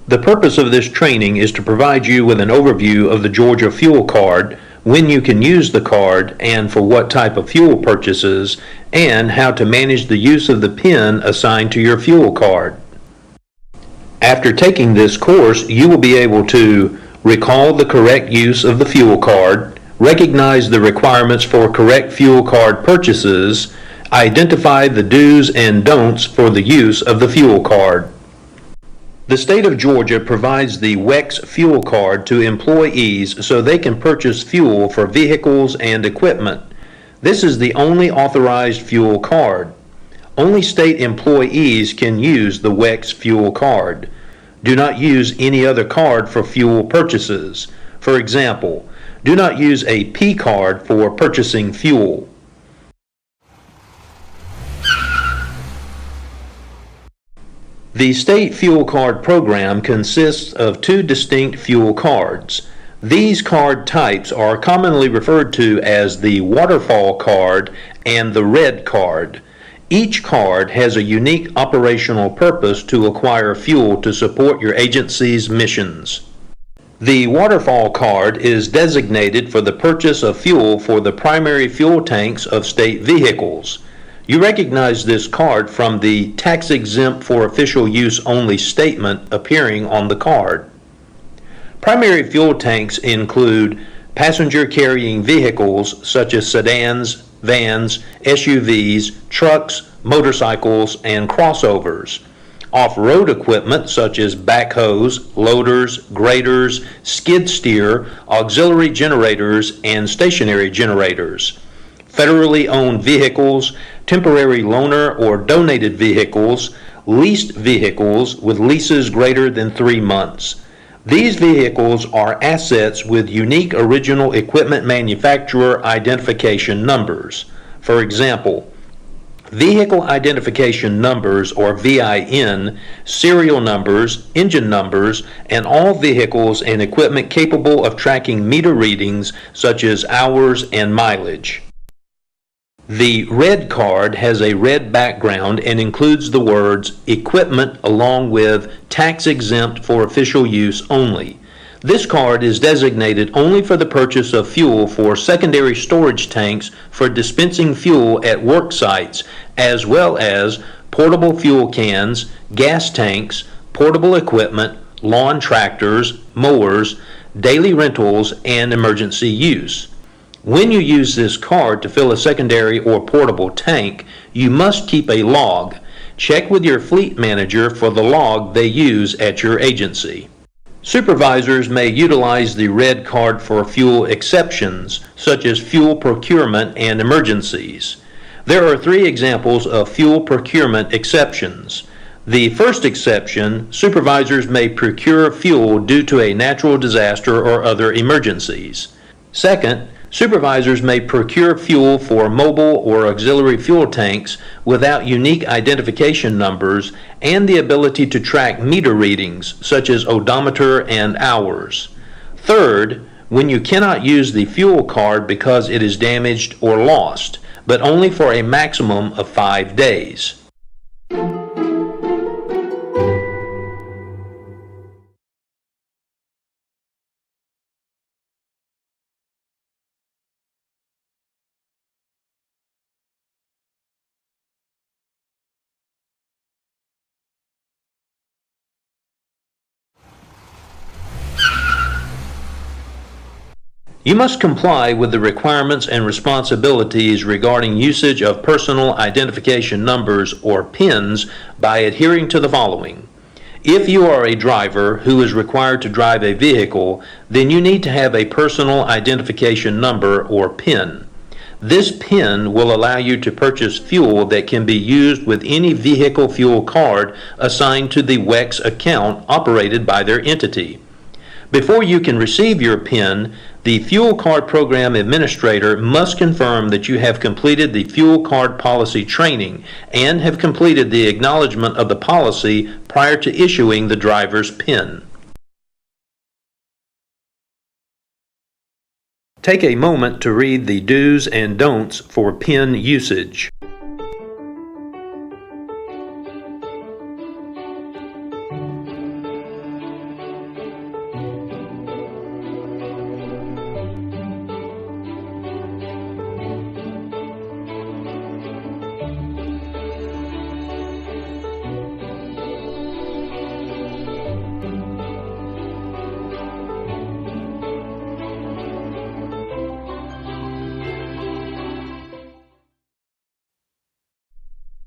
The purpose of this training is to provide you with an overview of the Georgia Fuel Card, when you can use the card and for what type of fuel purchases, and how to manage the use of the PIN assigned to your fuel card. After taking this course, you will be able to recall the correct use of the fuel card, recognize the requirements for correct fuel card purchases, identify the do's and don'ts for the use of the fuel card. The state of Georgia provides the WEX fuel card to employees so they can purchase fuel for vehicles and equipment. This is the only authorized fuel card. Only state employees can use the WEX fuel card. Do not use any other card for fuel purchases. For example, do not use a P card for purchasing fuel. The state fuel card program consists of two distinct fuel cards. These card types are commonly referred to as the waterfall card and the red card. Each card has a unique operational purpose to acquire fuel to support your agency's missions. The waterfall card is designated for the purchase of fuel for the primary fuel tanks of state vehicles. You recognize this card from the tax exempt for official use only statement appearing on the card. Primary fuel tanks include passenger carrying vehicles such as sedans, vans, SUVs, trucks, motorcycles, and crossovers. Off-road equipment such as backhoes, loaders, graders, skid steer, auxiliary generators, and stationary generators. Federally owned vehicles, temporary loaner or donated vehicles, leased vehicles with leases greater than 3 months. These vehicles are assets with unique original equipment manufacturer identification numbers. For example, vehicle identification numbers or VIN, serial numbers, engine numbers, and all vehicles and equipment capable of tracking meter readings such as hours and mileage. The red card has a red background and includes the words equipment along with tax exempt for official use only. This card is designated only for the purchase of fuel for secondary storage tanks for dispensing fuel at work sites, as well as portable fuel cans, gas tanks, portable equipment, lawn tractors, mowers, daily rentals, and emergency use. When you use this card to fill a secondary or portable tank, you must keep a log. Check with your fleet manager for the log they use at your agency. Supervisors may utilize the red card for fuel exceptions, such as fuel procurement and emergencies. There are 3 examples of fuel procurement exceptions. The first exception, supervisors may procure fuel due to a natural disaster or other emergencies. Second, supervisors may procure fuel for mobile or auxiliary fuel tanks without unique identification numbers and the ability to track meter readings, such as odometer and hours. Third, when you cannot use the fuel card because it is damaged or lost, but only for a maximum of 5 days. You must comply with the requirements and responsibilities regarding usage of personal identification numbers or PINs by adhering to the following. If you are a driver who is required to drive a vehicle, then you need to have a personal identification number or PIN. This PIN will allow you to purchase fuel that can be used with any vehicle fuel card assigned to the WEX account operated by their entity. Before you can receive your PIN, the Fuel Card Program Administrator must confirm that you have completed the Fuel Card Policy training and have completed the acknowledgement of the policy prior to issuing the driver's PIN. Take a moment to read the do's and don'ts for PIN usage.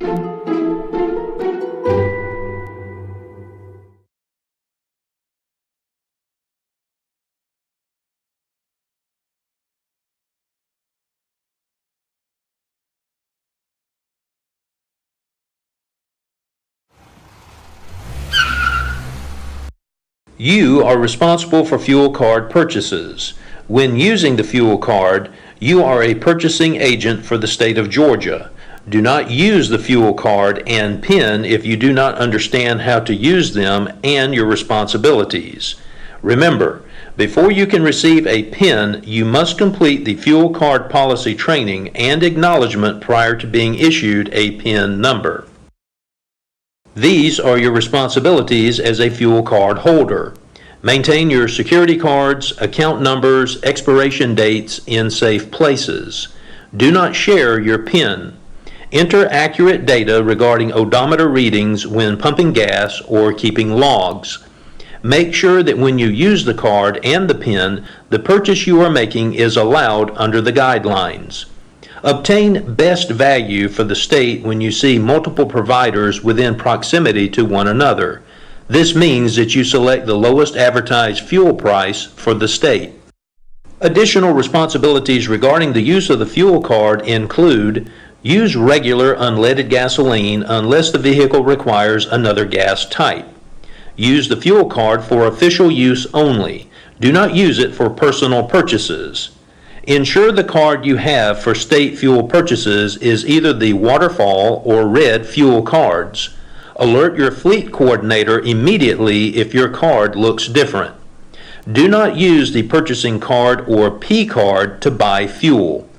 You are responsible for fuel card purchases. When using the fuel card, you are a purchasing agent for the state of Georgia. Do not use the fuel card and PIN if you do not understand how to use them and your responsibilities. Remember, before you can receive a PIN, you must complete the fuel card policy training and acknowledgement prior to being issued a PIN number. These are your responsibilities as a fuel card holder. Maintain your security cards, account numbers, expiration dates in safe places. Do not share your PIN. Enter accurate data regarding odometer readings when pumping gas or keeping logs. Make sure that when you use the card and the PIN, the purchase you are making is allowed under the guidelines. Obtain best value for the state when you see multiple providers within proximity to one another. This means that you select the lowest advertised fuel price for the state. Additional responsibilities regarding the use of the fuel card include: use regular unleaded gasoline unless the vehicle requires another gas type. Use the fuel card for official use only. Do not use it for personal purchases. Ensure the card you have for state fuel purchases is either the waterfall or red fuel cards. Alert your fleet coordinator immediately if your card looks different. Do not use the purchasing card or P card to buy fuel.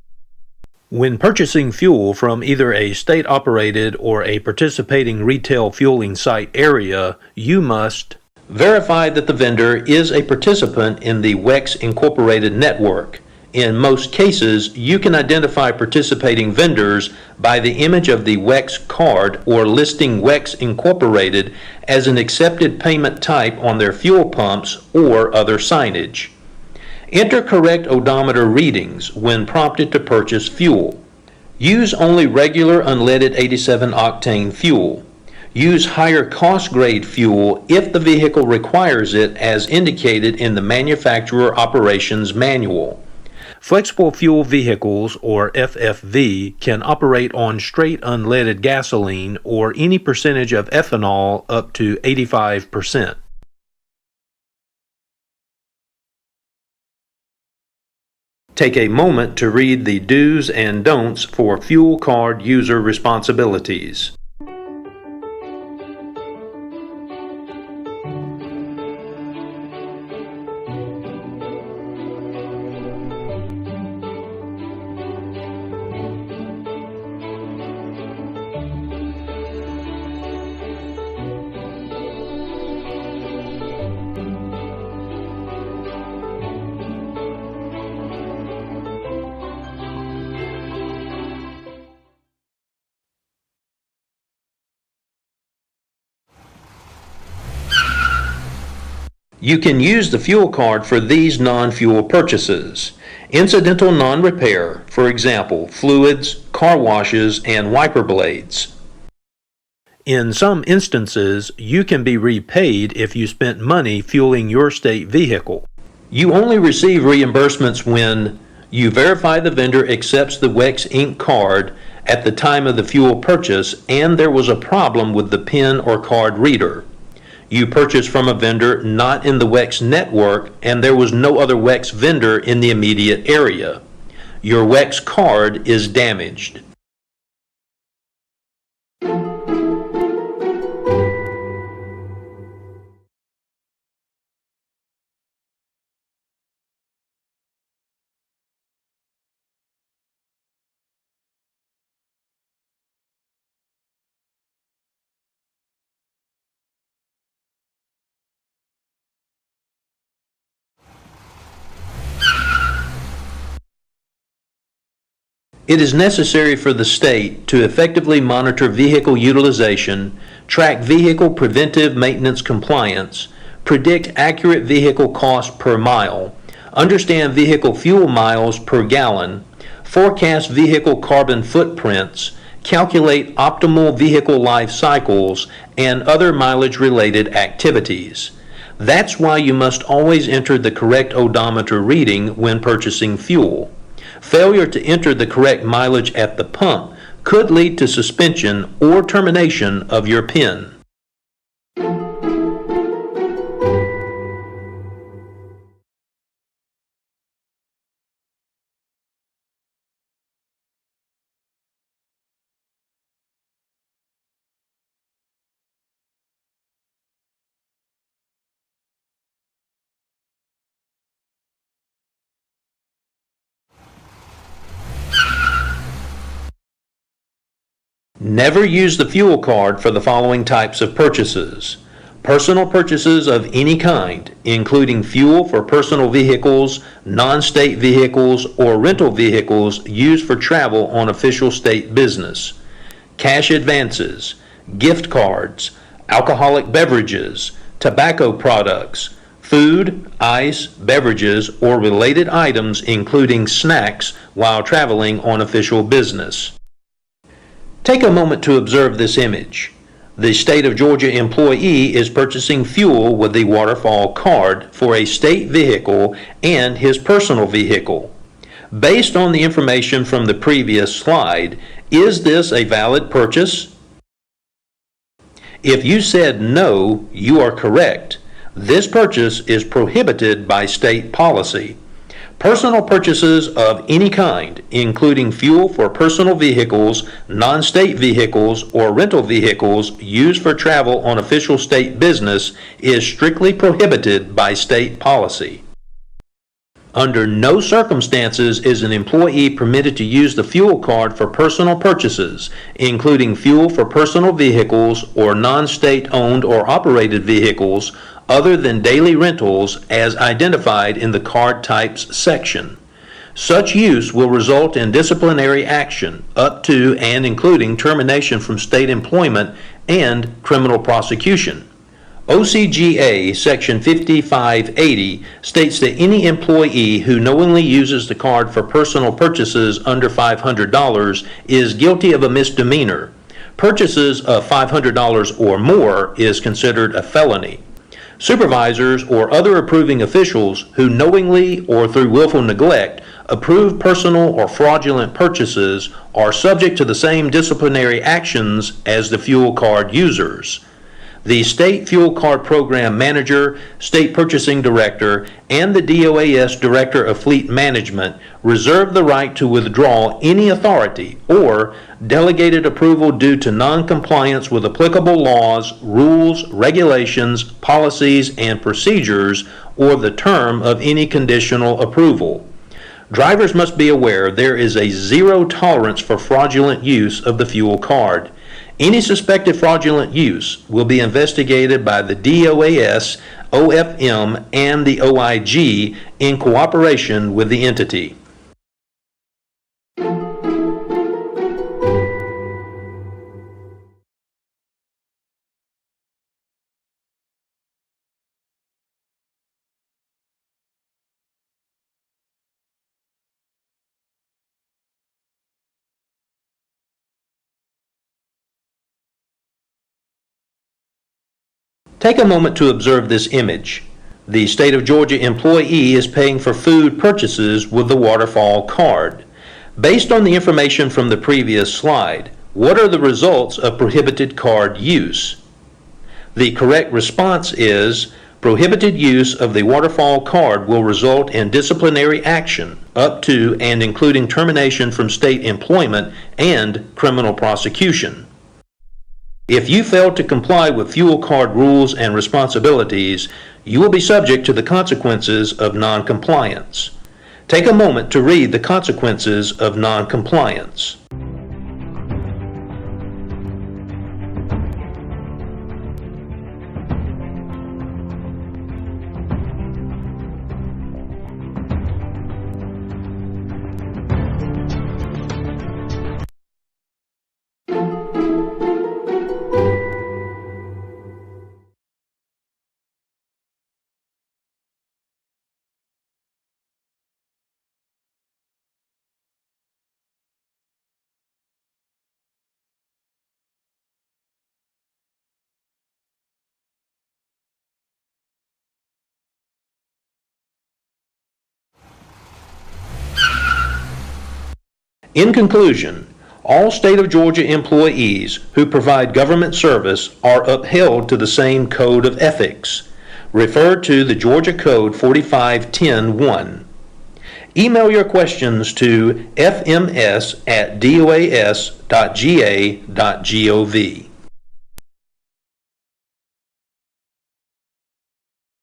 When purchasing fuel from either a state-operated or a participating retail fueling site area, you must verify that the vendor is a participant in the WEX Incorporated network. In most cases, you can identify participating vendors by the image of the WEX card or listing WEX Incorporated as an accepted payment type on their fuel pumps or other signage. Enter correct odometer readings when prompted to purchase fuel. Use only regular unleaded 87 octane fuel. Use higher cost grade fuel if the vehicle requires it as indicated in the manufacturer operations manual. Flexible fuel vehicles, or FFV, can operate on straight unleaded gasoline or any percentage of ethanol up to 85%. Take a moment to read the do's and don'ts for fuel card user responsibilities. You can use the fuel card for these non-fuel purchases: incidental non-repair, for example, fluids, car washes, and wiper blades. In some instances, you can be repaid if you spent money fueling your state vehicle. You only receive reimbursements when you verify the vendor accepts the WEX Inc. card at the time of the fuel purchase and there was a problem with the PIN or card reader. You purchased from a vendor not in the WEX network and there was no other WEX vendor in the immediate area. Your WEX card is damaged. It is necessary for the state to effectively monitor vehicle utilization, track vehicle preventive maintenance compliance, predict accurate vehicle cost per mile, understand vehicle fuel miles per gallon, forecast vehicle carbon footprints, calculate optimal vehicle life cycles, and other mileage-related activities. That's why you must always enter the correct odometer reading when purchasing fuel. Failure to enter the correct mileage at the pump could lead to suspension or termination of your PIN. Never use the fuel card for the following types of purchases: personal purchases of any kind, including fuel for personal vehicles, non-state vehicles, or rental vehicles used for travel on official state business; cash advances, gift cards, alcoholic beverages, tobacco products, food, ice, beverages, or related items including snacks while traveling on official business. Take a moment to observe this image. The state of Georgia employee is purchasing fuel with the Waterfall card for a state vehicle and his personal vehicle. Based on the information from the previous slide, is this a valid purchase? If you said no, you are correct. This purchase is prohibited by state policy. Personal purchases of any kind, including fuel for personal vehicles, non-state vehicles, or rental vehicles used for travel on official state business, is strictly prohibited by state policy. Under no circumstances is an employee permitted to use the fuel card for personal purchases, including fuel for personal vehicles or non-state owned or operated vehicles, other than daily rentals as identified in the card types section. Such use will result in disciplinary action up to and including termination from state employment and criminal prosecution. OCGA Section 5580 states that any employee who knowingly uses the card for personal purchases under $500 is guilty of a misdemeanor. Purchases of $500 or more is considered a felony. Supervisors or other approving officials who knowingly or through willful neglect approve personal or fraudulent purchases are subject to the same disciplinary actions as the fuel card users. The State Fuel Card Program Manager, State Purchasing Director, and the DOAS Director of Fleet Management reserve the right to withdraw any authority or delegated approval due to noncompliance with applicable laws, rules, regulations, policies, and procedures, or the term of any conditional approval. Drivers must be aware there is a zero tolerance for fraudulent use of the fuel card. Any suspected fraudulent use will be investigated by the DOAS, OFM, and the OIG in cooperation with the entity. Take a moment to observe this image. The State of Georgia employee is paying for food purchases with the Waterfall card. Based on the information from the previous slide, what are the results of prohibited card use? The correct response is prohibited use of the Waterfall card will result in disciplinary action up to and including termination from state employment and criminal prosecution. If you fail to comply with fuel card rules and responsibilities, you will be subject to the consequences of noncompliance. Take a moment to read the consequences of noncompliance. In conclusion, all state of Georgia employees who provide government service are upheld to the same code of ethics. Refer to the Georgia Code 4510-1. Email your questions to fms@doas.ga.gov.